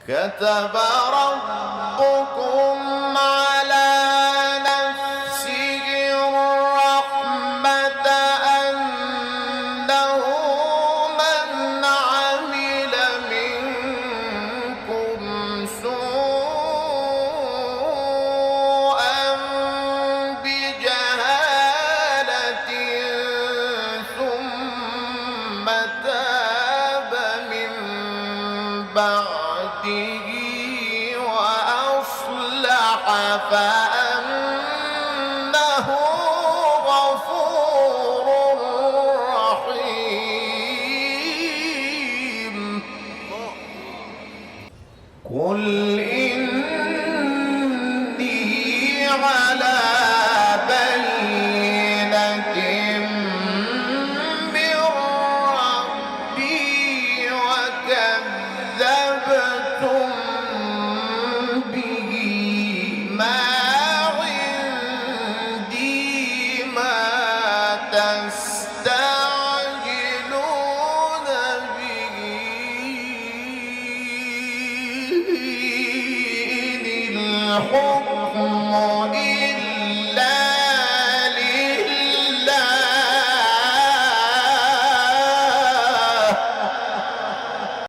كتب ربكم على نفسه الرحمة أنه من عمل منكم سوءا بجهالة ثم تاب من بعده وأصلح فأنه غفور رحيم. قل إني على بينة من ربي وكذبتم به، ما عندي ما تستعجلون به، إن الحكم